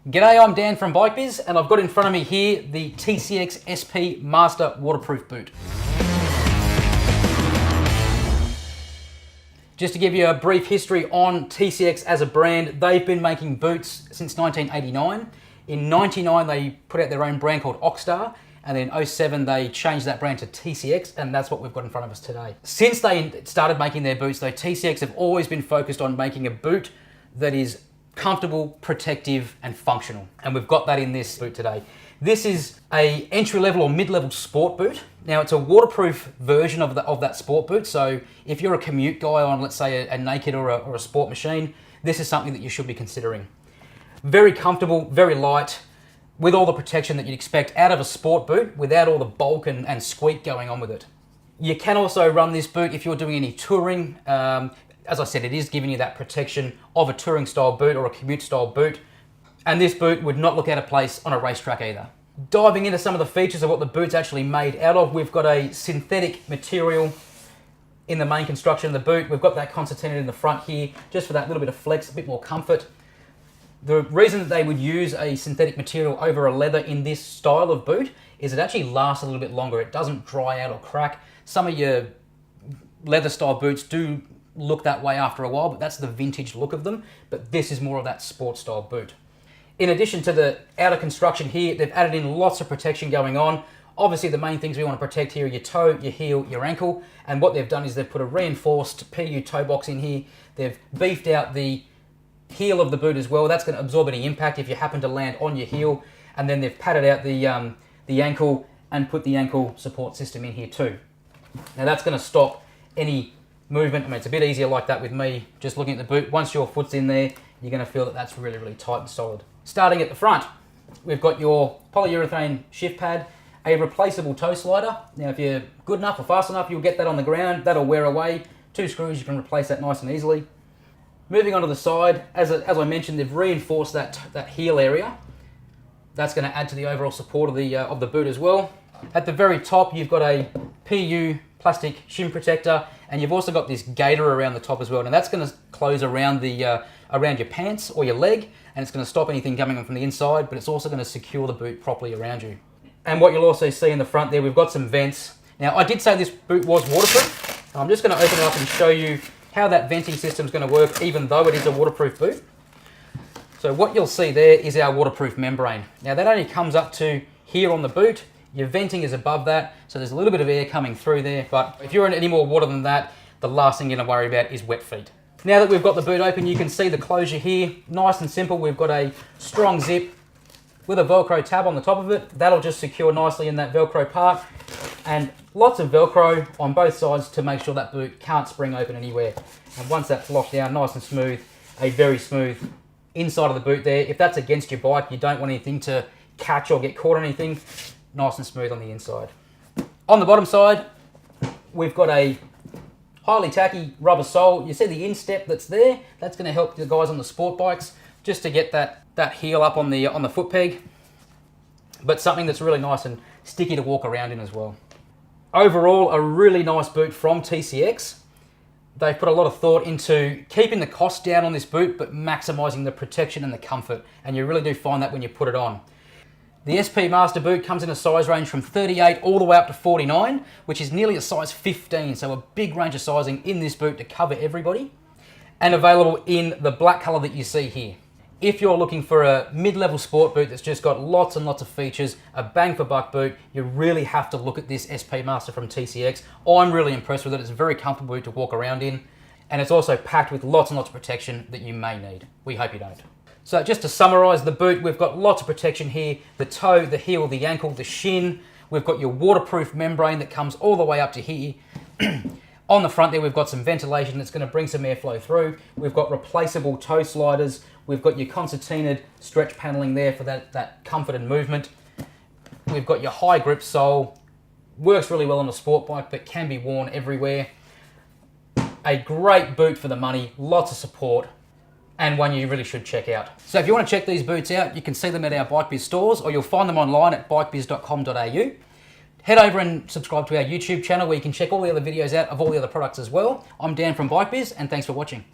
G'day, I'm Dan from Bikebiz, and I've got in front of me here the TCX SP Master Waterproof Boot. Just to give you a brief history on TCX as a brand, they've been making boots since 1989. In 99, they put out their own brand called Oxstar, and then in 07, they changed that brand to TCX, and that's what we've got in front of us today. Since they started making their boots, though, TCX have always been focused on making a boot that is comfortable, protective, and functional. And we've got that in this boot today. This is a entry-level or mid-level sport boot. Now, it's a waterproof version of that sport boot. So if you're a commute guy on, let's say, a naked or a sport machine, this is something that you should be considering. Very comfortable, very light, with all the protection that you'd expect out of a sport boot without all the bulk and squeak going on with it. You can also run this boot if you're doing any touring. As I said, it is giving you that protection of a touring style boot or a commute style boot. And this boot would not look out of place on a racetrack either. Diving into some of the features of what the boot's actually made out of, we've got a synthetic material in the main construction of the boot. We've got that concertina in the front here, just for that little bit of flex, a bit more comfort. The reason that they would use a synthetic material over a leather in this style of boot is it actually lasts a little bit longer. It doesn't dry out or crack. Some of your leather style boots do look that way after a while, but that's the vintage look of them. But this is more of that sport style boot. In addition to the outer construction here, they've added in lots of protection going on. Obviously, the main things we want to protect here are your toe, your heel, your ankle. And what they've done is they've put a reinforced PU toe box in here. They've beefed out the heel of the boot as well. That's going to absorb any impact if you happen to land on your heel. And then they've padded out the ankle and put the ankle support system in here too. Now that's going to stop any movement. I mean, it's a bit easier like that with me, just looking at the boot. Once your foot's in there, you're going to feel that that's really, really tight and solid. Starting at the front, we've got your polyurethane shift pad, a replaceable toe slider. Now, if you're good enough or fast enough, you'll get that on the ground. That'll wear away. 2 screws, you can replace that nice and easily. Moving on to the side, as I mentioned, they've reinforced that heel area. That's going to add to the overall support of the boot as well. At the very top, you've got a PU plastic shim protector, and you've also got this gaiter around the top as well. Now that's going to close around around your pants or your leg, and it's going to stop anything coming in from the inside, but it's also going to secure the boot properly around you. And what you'll also see in the front there, we've got some vents. Now, I did say this boot was waterproof. I'm just going to open it up and show you how that venting system is going to work, even though it is a waterproof boot. So what you'll see there is our waterproof membrane. Now, that only comes up to here on the boot. Your venting is above that, so there's a little bit of air coming through there, but if you're in any more water than that, the last thing you're going to worry about is wet feet. Now that we've got the boot open, you can see the closure here. Nice and simple. We've got a strong zip with a Velcro tab on the top of it. That'll just secure nicely in that Velcro part, and lots of Velcro on both sides to make sure that boot can't spring open anywhere. And once that's locked down nice and smooth, a very smooth inside of the boot there. If that's against your bike, you don't want anything to catch or get caught on anything. Nice and smooth on the inside. On the bottom side, we've got a highly tacky rubber sole. You see the instep that's there? That's going to help the guys on the sport bikes just to get that heel up on the foot peg, but something that's really nice and sticky to walk around in as well. Overall, a really nice boot from TCX. They've put a lot of thought into keeping the cost down on this boot, but maximizing the protection and the comfort, and you really do find that when you put it on. The SP Master boot comes in a size range from 38 all the way up to 49, which is nearly a size 15, so a big range of sizing in this boot to cover everybody, and available in the black color that you see here. If you're looking for a mid-level sport boot that's just got lots and lots of features, a bang-for-buck boot, you really have to look at this SP Master from TCX. I'm really impressed with it. It's a very comfortable boot to walk around in, and it's also packed with lots and lots of protection that you may need. We hope you don't. So just to summarize the boot, we've got lots of protection here. The toe, the heel, the ankle, the shin. We've got your waterproof membrane that comes all the way up to here. On the front there, we've got some ventilation that's going to bring some airflow through. We've got replaceable toe sliders. We've got your concertinaed stretch paneling there for that comfort and movement. We've got your high grip sole. Works really well on a sport bike, but can be worn everywhere. A great boot for the money, lots of support, and one you really should check out. So if you want to check these boots out, you can see them at our Bikebiz stores, or you'll find them online at bikebiz.com.au. Head over and subscribe to our YouTube channel where you can check all the other videos out of all the other products as well. I'm Dan from Bikebiz, and thanks for watching.